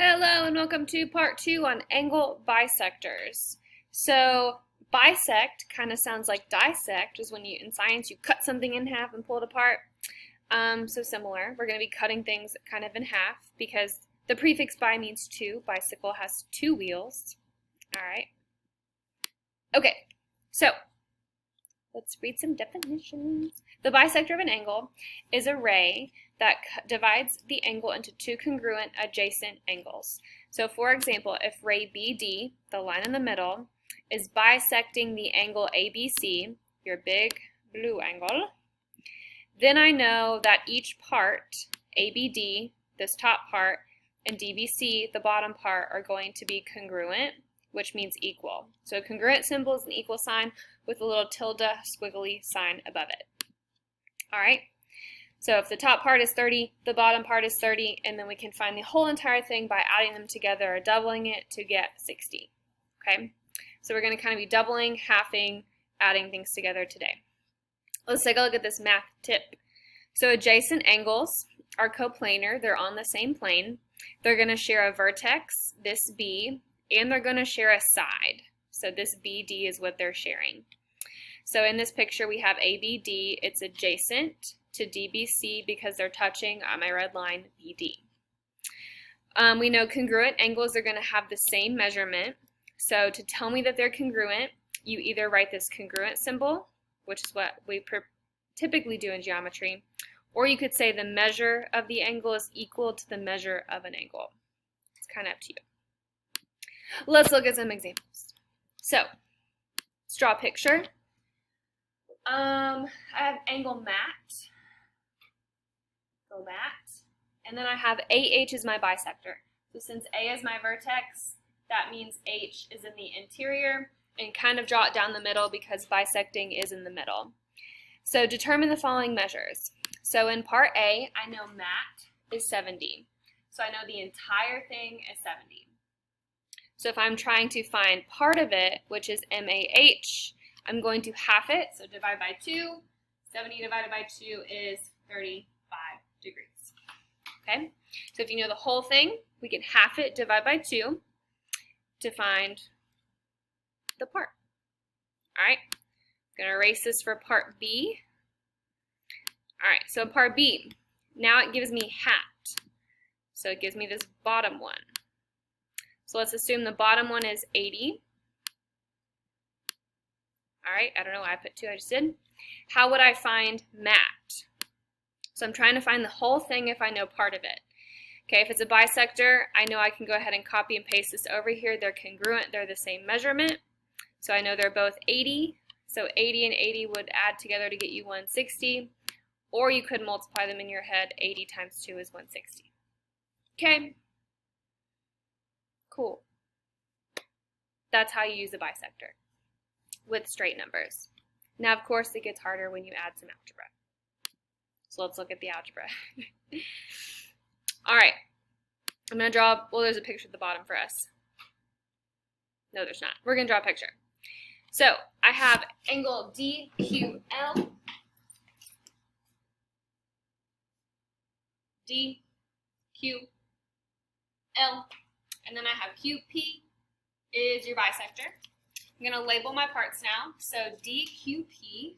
Hello and welcome to part 2 on angle bisectors. So bisect kind of sounds like dissect, is when in science you cut something in half and pull it apart. So similar, we're going to be cutting things kind of in half because the prefix bi means two. Bicycle has two wheels. All right. Okay, so let's read some definitions. The bisector of an angle is a ray that divides the angle into two congruent adjacent angles. So for example, if ray BD, the line in the middle, is bisecting the angle ABC, your big blue angle, then I know that each part, ABD, this top part, and DBC, the bottom part, are going to be congruent, which means equal. So a congruent symbol is an equal sign with a little tilde squiggly sign above it. All right, so if the top part is 30, the bottom part is 30, and then we can find the whole entire thing by adding them together or doubling it to get 60. Okay, so we're going to kind of be doubling, halving, adding things together today. Let's take a look at this math tip. So adjacent angles are coplanar. They're on the same plane. They're going to share a vertex, this B, and they're going to share a side. So this BD is what they're sharing. So in this picture we have ABD. It's adjacent to DBC because they're touching on my red line BD. We know congruent angles are going to have the same measurement. So to tell me that they're congruent, you either write this congruent symbol, which is what we typically do in geometry, or you could say the measure of the angle is equal to the measure of an angle. It's kind of up to you. Let's look at some examples. So let's draw a picture. I have angle mat, and then I have AH is my bisector. So since A is my vertex, that means H is in the interior, and kind of draw it down the middle because bisecting is in the middle. So determine the following measures. So in part A, I know mat is 70. So I know the entire thing is 70. So if I'm trying to find part of it, which is MAH, I'm going to half it, so divide by 2. 70 divided by 2 is 35 degrees. Okay, so if you know the whole thing, we can half it, divide by 2 to find the part. All right, I'm going to erase this for part B. All right, so part B, now it gives me hat. So it gives me this bottom one. So let's assume the bottom one is 80. All right, I don't know why I put 2, I just did. How would I find mat? So I'm trying to find the whole thing if I know part of it. Okay, if it's a bisector, I know I can go ahead and copy and paste this over here. They're congruent, they're the same measurement. So I know they're both 80. So 80 and 80 would add together to get you 160. Or you could multiply them in your head. 80 times 2 is 160. Okay, cool. That's how you use a bisector with straight numbers. Now, of course, it gets harder when you add some algebra. So let's look at the algebra. All right, I'm going to draw, well, there's a picture at the bottom for us. No, there's not. We're going to draw a picture. So I have angle DQL, DQL, and then I have QP is your bisector. I'm going to label my parts now. So DQP,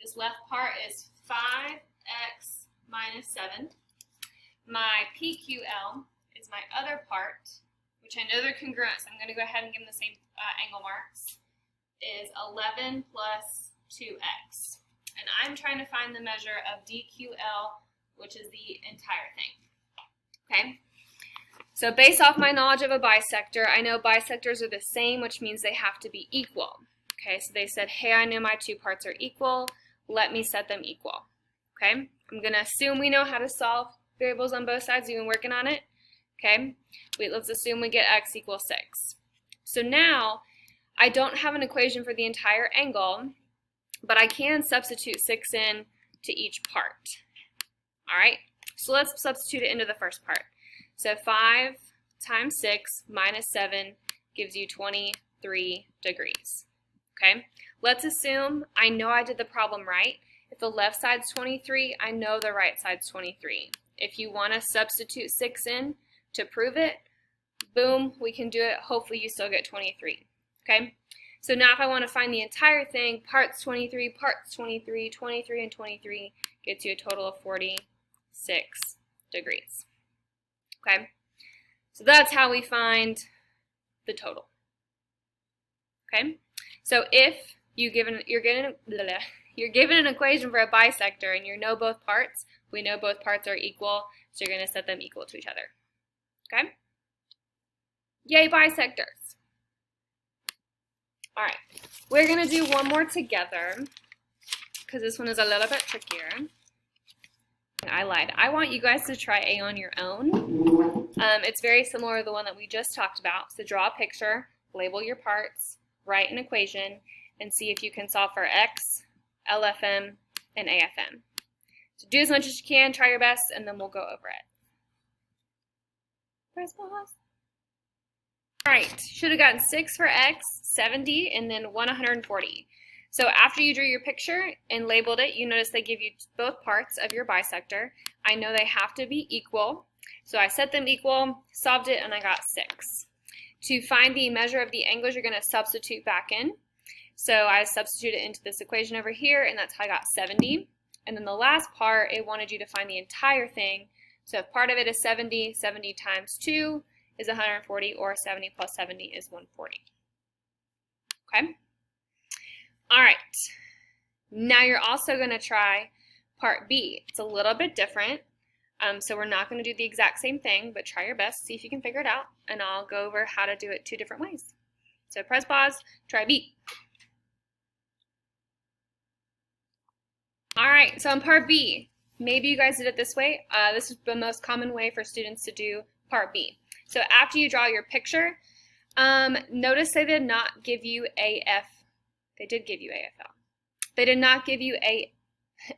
this left part is 5x minus 7. My PQL is my other part, which I know they're congruent, so I'm going to go ahead and give them the same angle marks, is 11 plus 2x. And I'm trying to find the measure of DQL, which is the entire thing. Okay? So based off my knowledge of a bisector, I know bisectors are the same, which means they have to be equal. Okay, so they said, hey, I know my two parts are equal. Let me set them equal. Okay, I'm going to assume we know how to solve variables on both sides. We've been working on it. Okay, let's assume we get x equals 6. So now I don't have an equation for the entire angle, but I can substitute 6 in to each part. All right, so let's substitute it into the first part. So 5 times 6 minus 7 gives you 23 degrees. Okay, let's assume I know I did the problem right. If the left side's 23, I know the right side's 23. If you want to substitute 6 in to prove it, boom, we can do it. Hopefully you still get 23, okay? So now if I want to find the entire thing, parts 23, parts 23, 23, and 23 gets you a total of 46 degrees, okay? So that's how we find the total, okay? So if you're given an equation for a bisector and you know both parts, we know both parts are equal, so you're going to set them equal to each other, okay? Yay, bisectors. All right, we're going to do one more together because this one is a little bit trickier. I lied. I want you guys to try A on your own. It's very similar to the one that we just talked about. So draw a picture, label your parts, write an equation, and see if you can solve for X, LFM, and AFM. So do as much as you can, try your best, and then we'll go over it. Press pause. All right, should have gotten 6 for X, 70, and then 140. So after you drew your picture and labeled it, you notice they give you both parts of your bisector. I know they have to be equal, so I set them equal, solved it, and I got 6. To find the measure of the angles, you're going to substitute back in. So I substituted it into this equation over here, and that's how I got 70. And then the last part, it wanted you to find the entire thing. So if part of it is 70, 70 times 2 is 140, or 70 plus 70 is 140. Okay? All right. Now you're also going to try part B. It's a little bit different. So we're not going to do the exact same thing, but try your best, see if you can figure it out, and I'll go over how to do it 2 different ways. So press pause, try B. All right, so on part B, maybe you guys did it this way. This is the most common way for students to do part B. So after you draw your picture, notice they did not give you AF. They did give you AFL. They did not give you a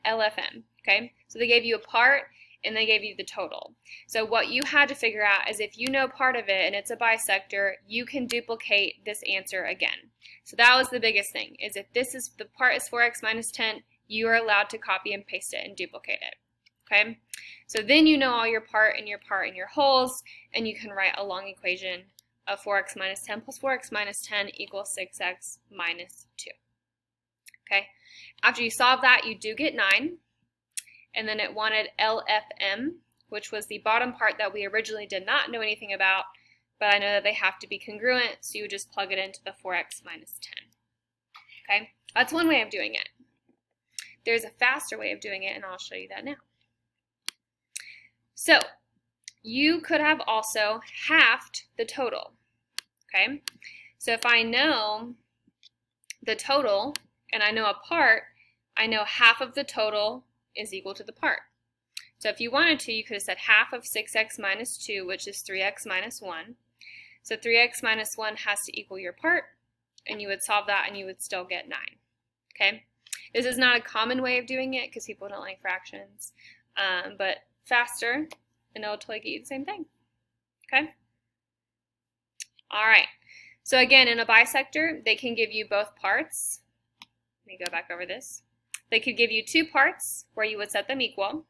LFM, okay? So they gave you a part and they gave you the total. So what you had to figure out is if you know part of it and it's a bisector, you can duplicate this answer again. So that was the biggest thing, is if this is the part is 4x minus 10, you are allowed to copy and paste it and duplicate it, okay? So then you know all your part and your wholes, and you can write a long equation of 4x minus 10 plus 4x minus 10 equals 6x minus 2, okay? After you solve that, you do get 9. And then it wanted LFM, which was the bottom part that we originally did not know anything about, but I know that they have to be congruent, so you would just plug it into the 4x minus 10. Okay, that's one way of doing it. There's a faster way of doing it, and I'll show you that now. So you could have also halved the total. Okay, so if I know the total and I know a part, I know half of the total is equal to the part. So if you wanted to, you could have said half of 6x minus 2, which is 3x minus 1. So 3x minus 1 has to equal your part, and you would solve that and you would still get 9. Okay? This is not a common way of doing it because people don't like fractions, but faster, and it'll totally get you the same thing. Okay? All right. So again, in a bisector, they can give you both parts. Let me go back over this. They could give you 2 parts where you would set them equal,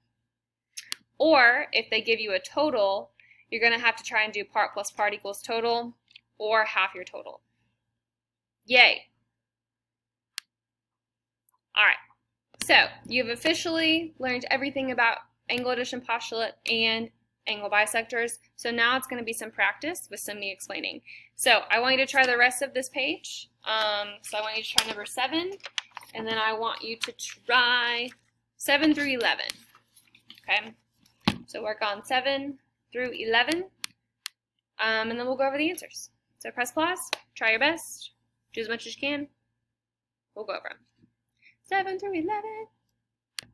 or if they give you a total, you're going to have to try and do part plus part equals total, or half your total. Yay! All right, so you've officially learned everything about angle addition postulate and angle bisectors, so now it's going to be some practice with some me explaining. So I want you to try the rest of this page. So I want you to try number 7. And then I want you to try 7 through 11, okay? So work on 7 through 11, and then we'll go over the answers. So press pause, try your best, do as much as you can. We'll go over them. 7 through 11.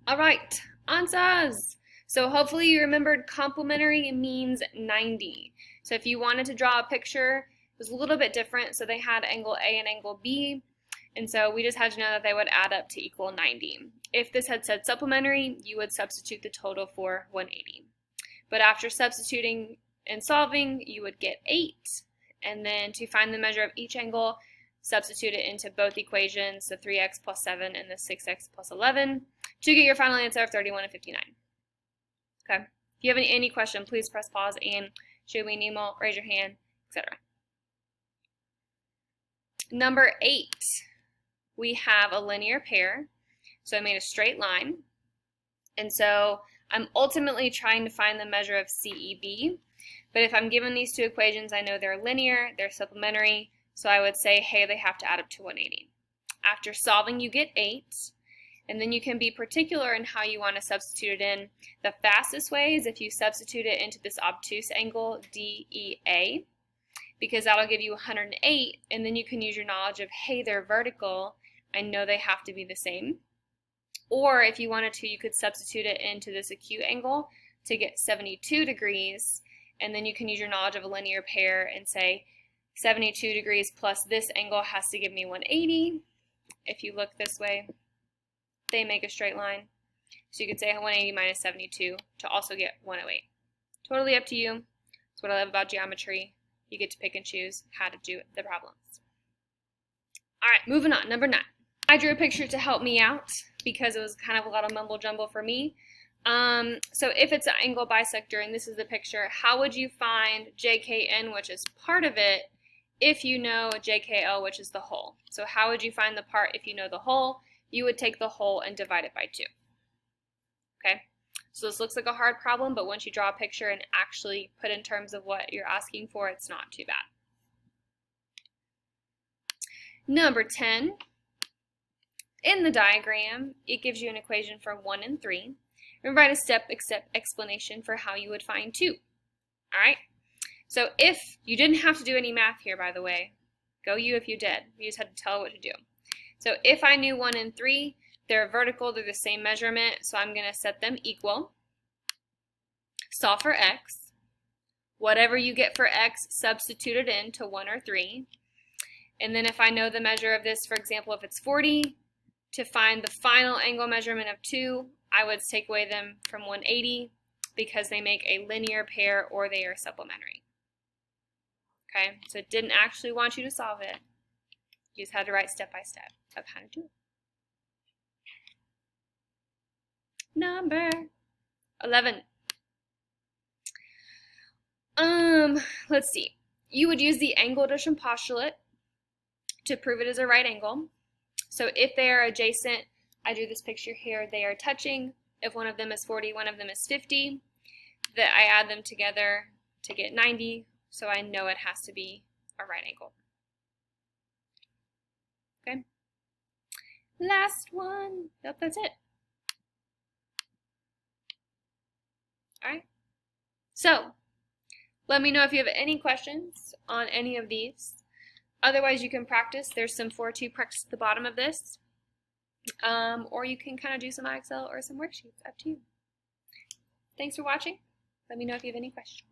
All right, answers. So hopefully you remembered complementary means 90. So if you wanted to draw a picture, it was a little bit different. So they had angle A and angle B. And so we just had to know that they would add up to equal 90. If this had said supplementary, you would substitute the total for 180. But after substituting and solving, you would get 8. And then to find the measure of each angle, substitute it into both equations, the 3x plus 7 and the 6x plus 11, to get your final answer of 31 and 59. Okay. If you have any question, please press pause and Show me Nemo, raise your hand, etc. Number 8, we have a linear pair. So I made a straight line. And so I'm ultimately trying to find the measure of CEB. But if I'm given these two equations, I know they're linear, they're supplementary. So I would say, hey, they have to add up to 180. After solving, you get 8. And then you can be particular in how you want to substitute it in. The fastest way is if you substitute it into this obtuse angle, DEA, because that'll give you 108, and then you can use your knowledge of, hey, they're vertical, I know they have to be the same. Or if you wanted to, you could substitute it into this acute angle to get 72 degrees, and then you can use your knowledge of a linear pair and say 72 degrees plus this angle has to give me 180. If you look this way, they make a straight line. So you could say 180 minus 72 to also get 108. Totally up to you. That's what I love about geometry. You get to pick and choose how to do the problems. All right, moving on. Number 9. I drew a picture to help me out because it was kind of a lot of mumble jumble for me. So if it's an angle bisector and this is the picture, how would you find JKN, which is part of it, if you know JKL, which is the whole? So how would you find the part if you know the whole? You would take the whole and divide it by 2. Okay, so this looks like a hard problem, but once you draw a picture and actually put in terms of what you're asking for, it's not too bad. Number 10, in the diagram, it gives you an equation for 1 and 3, and write a step explanation for how you would find 2. All right, so if you didn't have to do any math here, by the way, go you if you did. You just had to tell what to do. So if I knew 1 and 3, they're vertical, they're the same measurement, so I'm going to set them equal. Solve for x. Whatever you get for x, substitute it in to 1 or 3. And then if I know the measure of this, for example, if it's 40, to find the final angle measurement of 2, I would take away them from 180 because they make a linear pair or they are supplementary. Okay, so it didn't actually want you to solve it. You just had to write step by step of how to do it. Number 11. Let's see. You would use the angle addition postulate to prove it is a right angle. So if they are adjacent, I drew this picture here, they are touching. If one of them is 40, one of them is 50, that I add them together to get 90, so I know it has to be a right angle. Okay. Last one. Nope, that's it. All right. So, let me know if you have any questions on any of these. Otherwise, you can practice. There's some 4-2 practice at the bottom of this. Or you can kind of do some Excel or some worksheets. Up to you. Thanks for watching. Let me know if you have any questions.